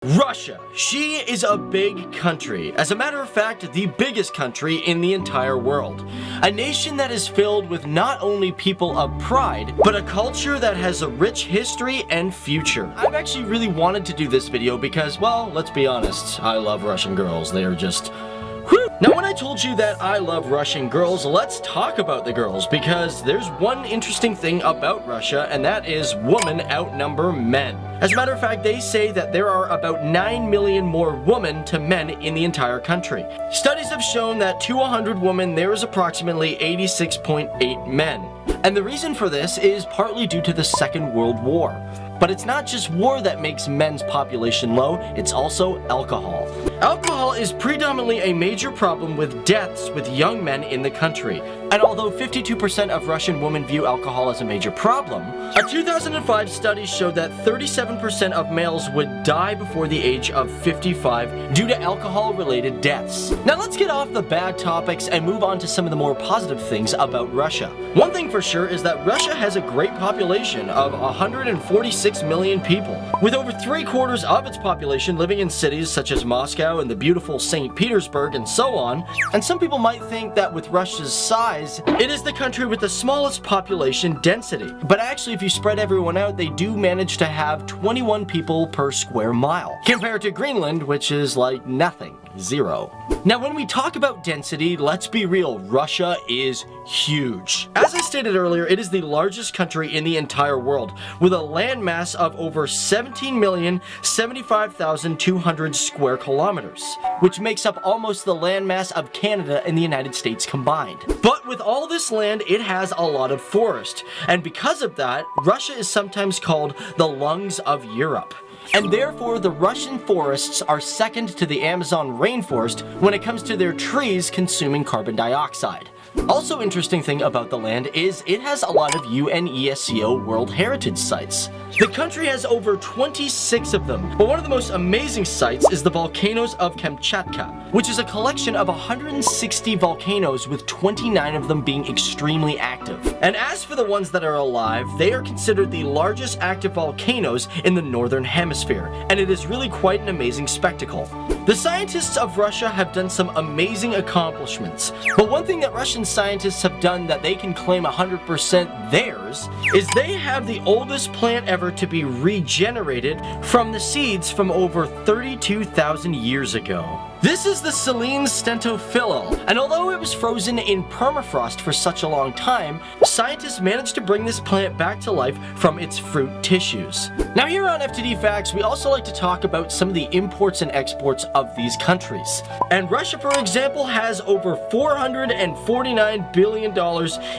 Russia. She is a big country. As a matter of fact, the biggest country in the entire world. A nation that is filled with not only people of pride, but a culture that has a rich history and future. I've actually really wanted to do this video because, well, let's be honest, I love Russian girls. They are just... whew. Now, when I told you that I love Russian girls, let's talk about the girls, because there's one interesting thing about Russia, and that is women outnumber men. As a matter of fact, they say that there are about 9 million more women to men in the entire country. Studies have shown that to 100 women, there is approximately 86.8 men. And the reason for this is partly due to the Second World War. But it's not just war that makes men's population low, it's also alcohol. Alcohol is predominantly a major problem with deaths with young men in the country. And although 52% of Russian women view alcohol as a major problem, a 2005 study showed that 37% of males would die before the age of 55 due to alcohol-related deaths. Now let's get off the bad topics and move on to some of the more positive things about Russia. One thing for sure is that Russia has a great population of 146 million people, with over 3/4 of its population living in cities such as Moscow and the beautiful St. Petersburg and so on. And some people might think that with Russia's size, it is the country with the smallest population density. But actually, if you spread everyone out, they do manage to have 21 people per square mile, compared to Greenland, which is like nothing, 0. Now, when we talk about density, let's be real, Russia is huge. As I stated earlier, it is the largest country in the entire world, with a landmass of over 17,075,200 square kilometers, which makes up almost the landmass of Canada and the United States combined. But with all this land, it has a lot of forest, and because of that, Russia is sometimes called the lungs of Europe. And therefore, the Russian forests are second to the Amazon rainforest when it comes to their trees consuming carbon dioxide. Also, interesting thing about the land is it has a lot of UNESCO World Heritage Sites. The country has over 26 of them, but one of the most amazing sites is the volcanoes of Kamchatka, which is a collection of 160 volcanoes with 29 of them being extremely active. And as for the ones that are alive, they are considered the largest active volcanoes in the northern hemisphere, and it is really quite an amazing spectacle. The scientists of Russia have done some amazing accomplishments, but one thing that Russian scientists have done that they can claim 100% theirs is they have the oldest plant ever to be regenerated from the seeds from over 32,000 years ago. This is the Selene stentophyllum, and although it was frozen in permafrost for such a long time, scientists managed to bring this plant back to life from its fruit tissues. Now here on FTD Facts, we also like to talk about some of the imports and exports of these countries. And Russia, for example, has over $449 billion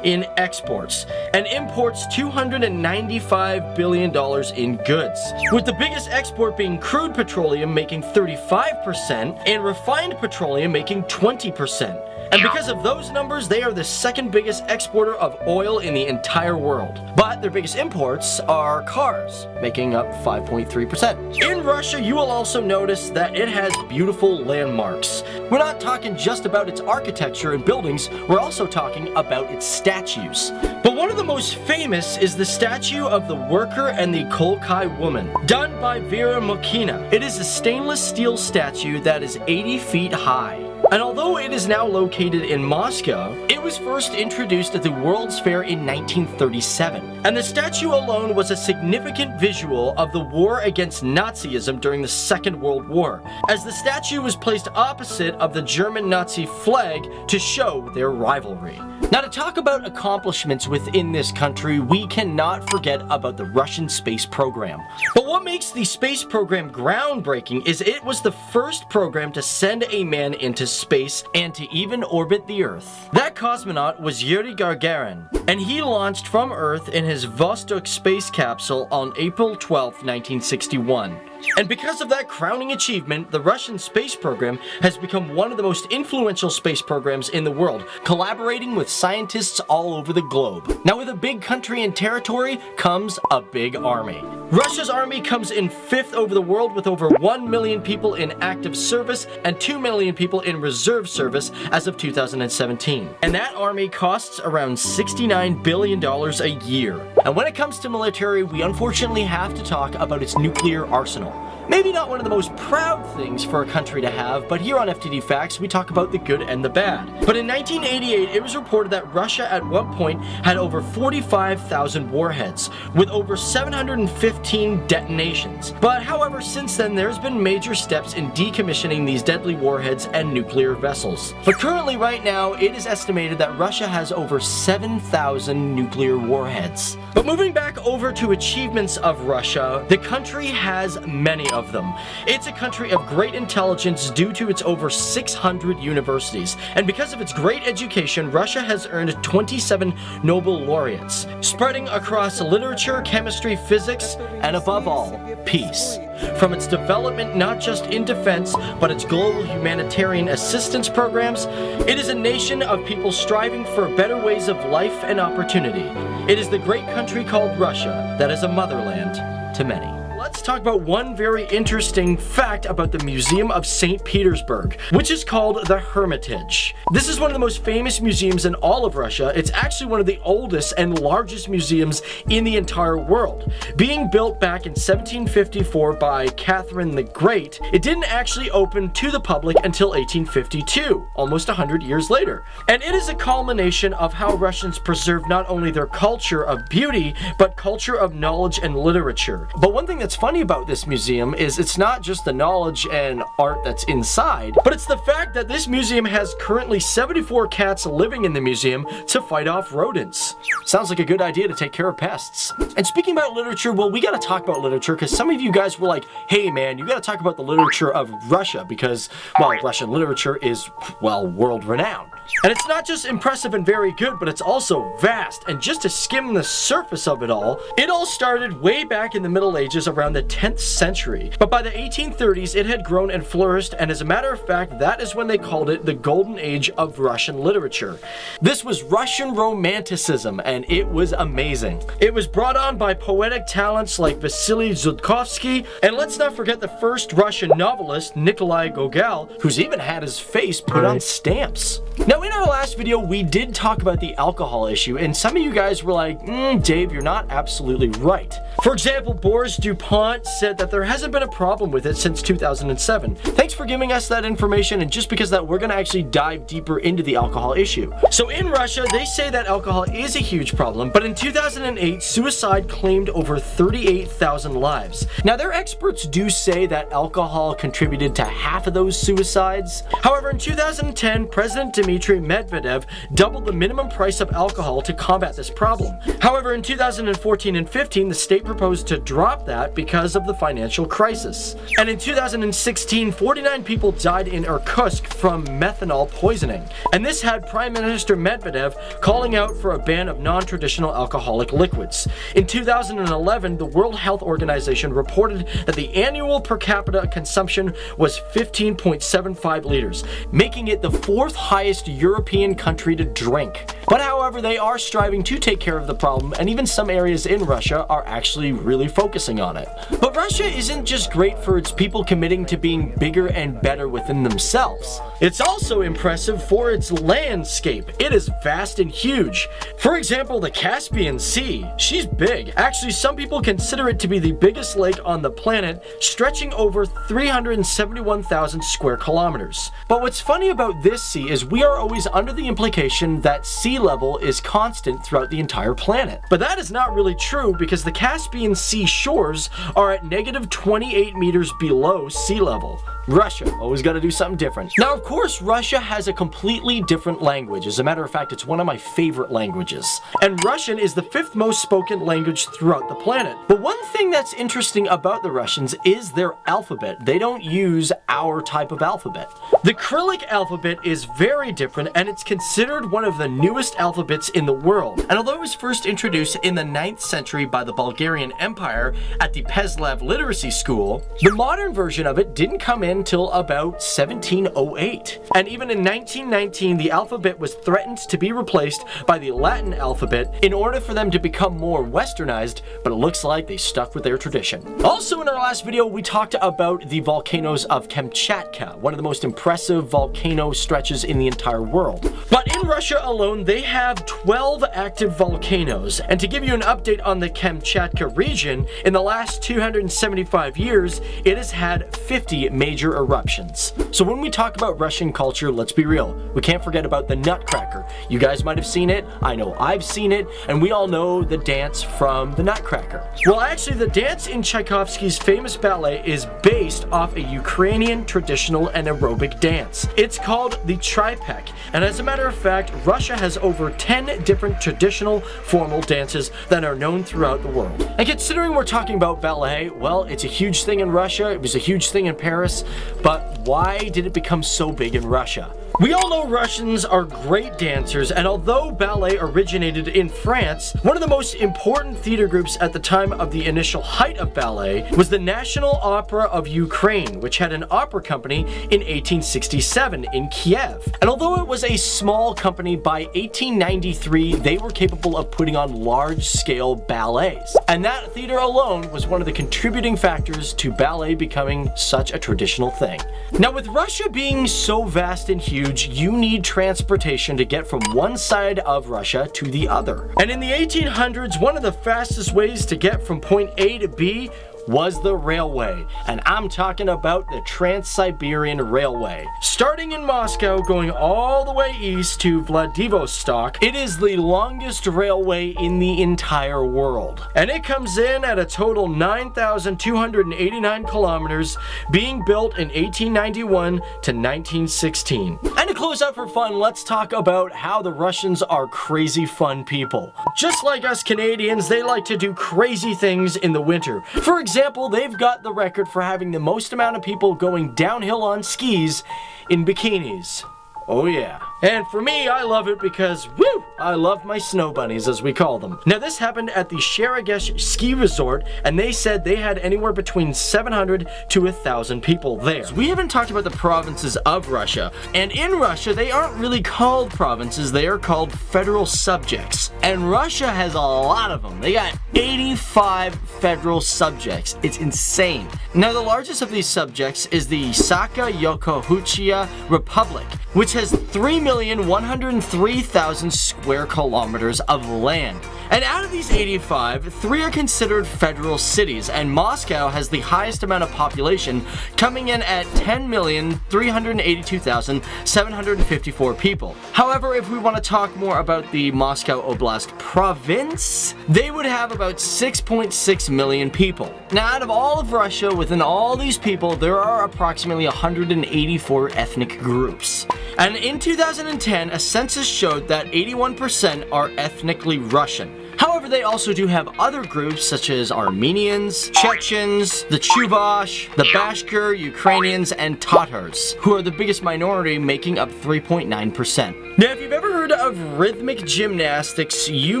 in exports, and imports $295 billion in goods, with the biggest export being crude petroleum making 35%, and refined petroleum making 20%. And because of those numbers, they are the second biggest exporter of oil in the entire world. But their biggest imports are cars, making up 5.3%. In Russia, you will also notice that it has beautiful landmarks. We're not talking just about its architecture and buildings, we're also talking about its statues. But one of the most famous is the statue of the worker and the Kolkai woman, done by Vera Mokina. It is a stainless steel statue that is 80 feet high. And although it is now located in Moscow, it was first introduced at the World's Fair in 1937. And the statue alone was a significant visual of the war against Nazism during the Second World War, as the statue was placed opposite of the German Nazi flag to show their rivalry. Now, to talk about accomplishments within this country, we cannot forget about the Russian space program. But what makes the space program groundbreaking is it was the first program to send a man into space and to even orbit the Earth. That cosmonaut was Yuri Gagarin, and he launched from Earth in his Vostok space capsule on April 12, 1961. And because of that crowning achievement, the Russian space program has become one of the most influential space programs in the world, collaborating with scientists all over the globe. Now, with a big country and territory comes a big army. Russia's army comes in 5th over the world with over 1 million people in active service and 2 million people in reserve service as of 2017. And that army costs around $69 billion a year. And when it comes to military, we unfortunately have to talk about its nuclear arsenal. Maybe not one of the most proud things for a country to have, but here on FTD Facts, we talk about the good and the bad. But in 1988, it was reported that Russia at one point had over 45,000 warheads, with over 715 detonations. But however, since then, there's been major steps in decommissioning these deadly warheads and nuclear vessels. But currently, right now, it is estimated that Russia has over 7,000 nuclear warheads. But moving back over to achievements of Russia, the country has many of them. It's a country of great intelligence due to its over 600 universities. And because of its great education, Russia has earned 27 Nobel laureates, spreading across literature, chemistry, physics, and above all, peace. From its development not just in defense, but its global humanitarian assistance programs, it is a nation of people striving for better ways of life and opportunity. It is the great country called Russia that is a motherland to many. Let's talk about one very interesting fact about the Museum of St. Petersburg, which is called the Hermitage. This is one of the most famous museums in all of Russia. It's actually one of the oldest and largest museums in the entire world. Being built back in 1754 by Catherine the Great, it didn't actually open to the public until 1852, almost 100 years later. And it is a culmination of how Russians preserve not only their culture of beauty, but culture of knowledge and literature. But one thing that's funny about this museum is it's not just the knowledge and art that's inside, but it's the fact that this museum has currently 74 cats living in the museum to fight off rodents. Sounds like a good idea to take care of pests. And speaking about literature, well, we gotta talk about literature because some of you guys were like, hey man, you gotta talk about the literature of Russia because, well, Russian literature is, well, world renowned. And it's not just impressive and very good, but it's also vast. And just to skim the surface of it all started way back in the Middle Ages around the 10th century. But by the 1830s, it had grown and flourished, and as a matter of fact, that is when they called it the golden age of Russian literature. This was Russian Romanticism, and it was amazing. It was brought on by poetic talents like Vasily Zudkovsky, and let's not forget the first Russian novelist, Nikolai Gogol, who's even had his face put on stamps. Now, in our last video, we did talk about the alcohol issue, and some of you guys were like, Dave, you're not absolutely right. For example, Boris DuPont said that there hasn't been a problem with it since 2007. Thanks for giving us that information, and just because that, we're gonna actually dive deeper into the alcohol issue. So in Russia, they say that alcohol is a huge problem, but in 2008, suicide claimed over 38,000 lives. Now, their experts do say that alcohol contributed to half of those suicides. However, in 2010, President Dmitry Medvedev doubled the minimum price of alcohol to combat this problem. However, in 2014 and 15, the state proposed to drop that because of the financial crisis. And in 2016, 49 people died in Irkutsk from methanol poisoning. And this had Prime Minister Medvedev calling out for a ban of non-traditional alcoholic liquids. In 2011, the World Health Organization reported that the annual per capita consumption was 15.75 liters, making it the fourth highest European country to drink. But however, they are striving to take care of the problem, and even some areas in Russia are actually really focusing on it. But Russia isn't just great for its people committing to being bigger and better within themselves. It's also impressive for its landscape. It is vast and huge. For example, the Caspian Sea. She's big. Actually, some people consider it to be the biggest lake on the planet, stretching over 371,000 square kilometers. But what's funny about this sea is we are always under the implication that sea level is constant throughout the entire planet. But that is not really true because the Caspian Sea shores are at negative 28 meters below sea level. Russia, always got to do something different. Now, of course, Russia has a completely different language. As a matter of fact, it's one of my favorite languages. And Russian is the 5th most spoken language throughout the planet. But one thing that's interesting about the Russians is their alphabet. They don't use our type of alphabet. The Cyrillic alphabet is very different, and it's considered one of the newest alphabets in the world. And although it was first introduced in the 9th century by the Bulgarian Empire at the Peslev Literacy School, the modern version of it didn't come in until about 1708. And even in 1919, the alphabet was threatened to be replaced by the Latin alphabet in order for them to become more westernized, but it looks like they stuck with their tradition. Also in our last video, we talked about the volcanoes of Kamchatka, one of the most impressive volcano stretches in the entire world. But in Russia alone, they have 12 active volcanoes. And to give you an update on the Kamchatka region, in the last 275 years, it has had 50 major eruptions. So when we talk about Russian culture, let's be real, we can't forget about the Nutcracker. You guys might have seen it, I know I've seen it, and we all know the dance from the Nutcracker. Well, actually, the dance in Tchaikovsky's famous ballet is based off a Ukrainian traditional and aerobic dance. It's called the Tripek, and as a matter of fact, Russia has over 10 different traditional formal dances that are known throughout the world. And considering we're talking about ballet, well, it's a huge thing in Russia, it was a huge thing in Paris, but why did it become so big in Russia? We all know Russians are great dancers, and although ballet originated in France, one of the most important theater groups at the time of the initial height of ballet was the National Opera of Ukraine, which had an opera company in 1867 in Kiev. And although it was a small company, by 1893 they were capable of putting on large-scale ballets. And that theater alone was one of the contributing factors to ballet becoming such a traditional thing. Now, with Russia being so vast and huge, you need transportation to get from one side of Russia to the other. And in the 1800s, one of the fastest ways to get from point A to B was the railway, and I'm talking about the Trans-Siberian Railway. Starting in Moscow, going all the way east to Vladivostok, it is the longest railway in the entire world. And it comes in at a total 9,289 kilometers, being built in 1891 to 1916. And to close out for fun, let's talk about how the Russians are crazy fun people. Just like us Canadians, they like to do crazy things in the winter. For example, they've got the record for having the most amount of people going downhill on skis in bikinis. Oh yeah. And for me, I love it because, woo, I love my snow bunnies, as we call them. Now, this happened at the Sharagesh ski resort, and they said they had anywhere between 700 to 1,000 people there. So we haven't talked about the provinces of Russia, and in Russia, they aren't really called provinces, they are called federal subjects. And Russia has a lot of them. They got 85 federal subjects. It's insane. Now, the largest of these subjects is the Sakha-Yakutiya Republic, which has 3,103,000 square kilometers of land. And out of these 85, 3 are considered federal cities, and Moscow has the highest amount of population, coming in at 10,382,754 people. However, if we want to talk more about the Moscow Oblast province, they would have about 6.6 million people. Now, out of all of Russia, within all these people, there are approximately 184 ethnic groups. And in 2010, a census showed that 81% are ethnically Russian. However, they also do have other groups such as Armenians, Chechens, the Chuvash, the Bashkir, Ukrainians, and Tatars, who are the biggest minority, making up 3.9%. Now, if you've ever heard of rhythmic gymnastics, you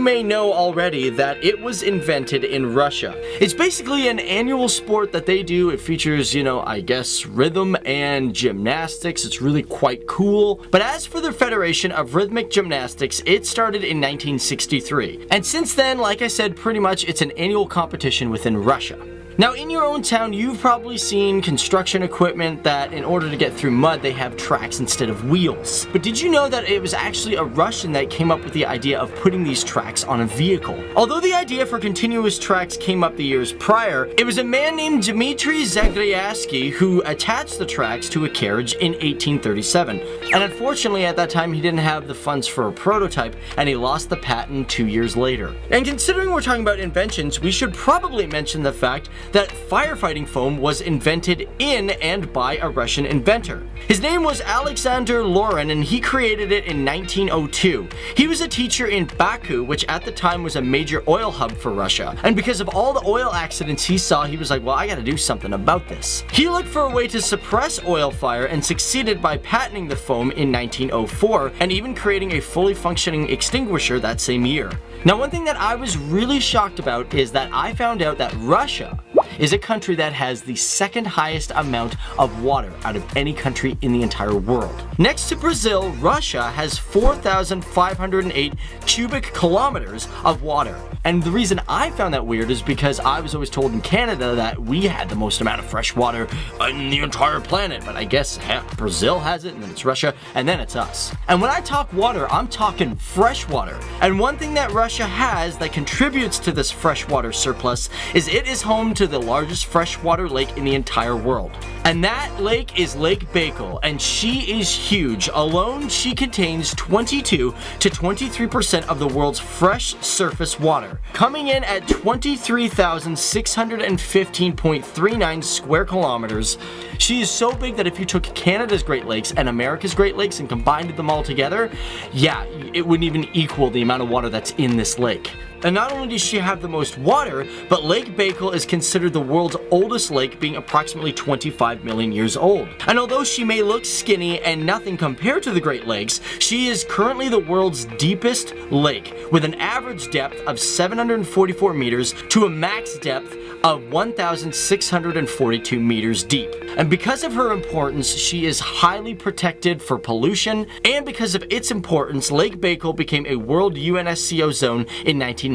may know already that it was invented in Russia. It's basically an annual sport that they do. It features, I guess, rhythm and gymnastics. It's really quite cool. But as for the Federation of Rhythmic Gymnastics, it started in 1963. And since then, like I said, pretty much it's an annual competition within Russia. Now, in your own town, you've probably seen construction equipment that, in order to get through mud, they have tracks instead of wheels. But did you know that it was actually a Russian that came up with the idea of putting these tracks on a vehicle? Although the idea for continuous tracks came up the years prior, it was a man named Dmitry Zagreyatsky who attached the tracks to a carriage in 1837. And unfortunately, at that time, he didn't have the funds for a prototype, and he lost the patent 2 years later. And considering we're talking about inventions, we should probably mention the fact that firefighting foam was invented in and by a Russian inventor. His name was Alexander Lorin, and he created it in 1902. He was a teacher in Baku, which at the time was a major oil hub for Russia. And because of all the oil accidents he saw, he was like, well, I gotta do something about this. He looked for a way to suppress oil fire and succeeded by patenting the foam in 1904 and even creating a fully functioning extinguisher that same year. Now, one thing that I was really shocked about is that I found out that Russia is a country that has the second highest amount of water out of any country in the entire world. Next to Brazil, Russia has 4,508 cubic kilometers of water. And the reason I found that weird is because I was always told in Canada that we had the most amount of fresh water in the entire planet. But I guess Brazil has it, and then it's Russia, and then it's us. And when I talk water, I'm talking fresh water. And one thing that Russia has that contributes to this freshwater surplus is it is home to the largest freshwater lake in the entire world. And that lake is Lake Baikal, and she is huge. Alone, she contains 22 to 23% of the world's fresh surface water, coming in at 23,615.39 square kilometers. She is so big that if you took Canada's Great Lakes and America's Great Lakes and combined them all together, yeah, it wouldn't even equal the amount of water that's in this lake. And not only does she have the most water, but Lake Baikal is considered the world's oldest lake, being approximately 25 million years old. And although she may look skinny and nothing compared to the Great Lakes, she is currently the world's deepest lake, with an average depth of 744 meters to a max depth of 1,642 meters deep. And because of her importance, she is highly protected for pollution, and because of its importance, Lake Baikal became a world UNESCO zone in 1996.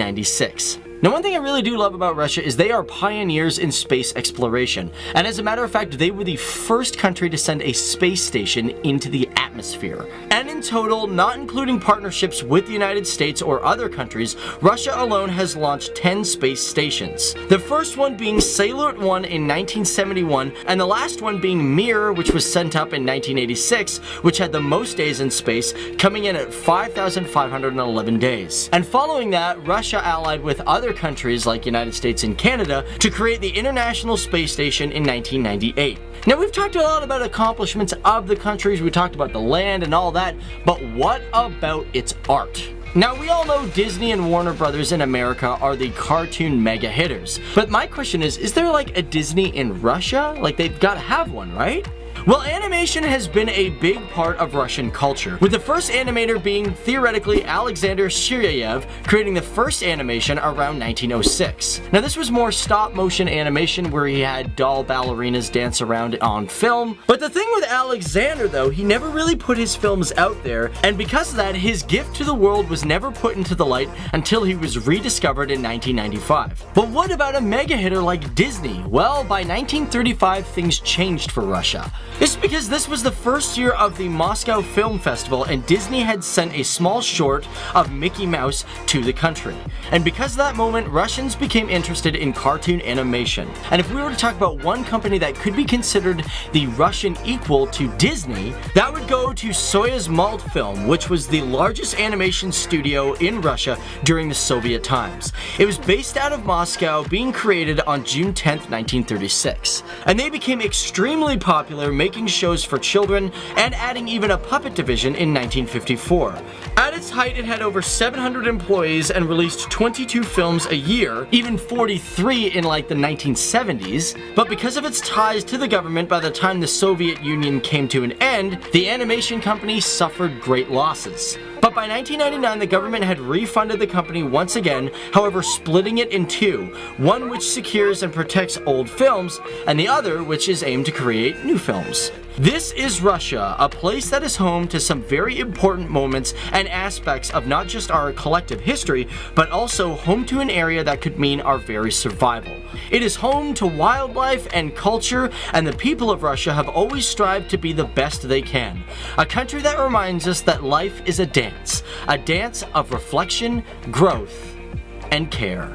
Now, one thing I really do love about Russia is they are pioneers in space exploration, and as a matter of fact, they were the first country to send a space station into the atmosphere. And in total, not including partnerships with the United States or other countries, Russia alone has launched 10 space stations. The first one being Salyut 1 in 1971, and the last one being Mir, which was sent up in 1986, which had the most days in space, coming in at 5,511 days. And following that, Russia allied with other countries like United States and Canada to create the International Space Station in 1998. Now, we've talked a lot about accomplishments of the countries, we talked about the land and all that, but what about its art? Now, we all know Disney and Warner Brothers in America are the cartoon mega hitters, but my question is there like a Disney in Russia? Like, they've got to have one, right? Well, animation has been a big part of Russian culture, with the first animator being theoretically Alexander Shiryayev, creating the first animation around 1906. Now, this was more stop-motion animation where he had doll ballerinas dance around on film. But the thing with Alexander, though, he never really put his films out there, and because of that, his gift to the world was never put into the light until he was rediscovered in 1995. But what about a mega hitter like Disney? Well, by 1935, things changed for Russia. This is because this was the first year of the Moscow Film Festival, and Disney had sent a small short of Mickey Mouse to the country. And because of that moment, Russians became interested in cartoon animation. And if we were to talk about one company that could be considered the Russian equal to Disney, that would go to Soyuz Multfilm, which was the largest animation studio in Russia during the Soviet times. It was based out of Moscow, being created on June 10th, 1936. And they became extremely popular, making shows for children and adding even a puppet division in 1954. At its height, it had over 700 employees and released 22 films a year, even 43 in like the 1970s. But because of its ties to the government, by the time the Soviet Union came to an end, the animation company suffered great losses. But by 1999, the government had refunded the company once again, however splitting it in two, one which secures and protects old films, and the other which is aimed to create new films. This is Russia, a place that is home to some very important moments and aspects of not just our collective history, but also home to an area that could mean our very survival. It is home to wildlife and culture, and the people of Russia have always strived to be the best they can. A country that reminds us that life is a dance of reflection, growth, and care.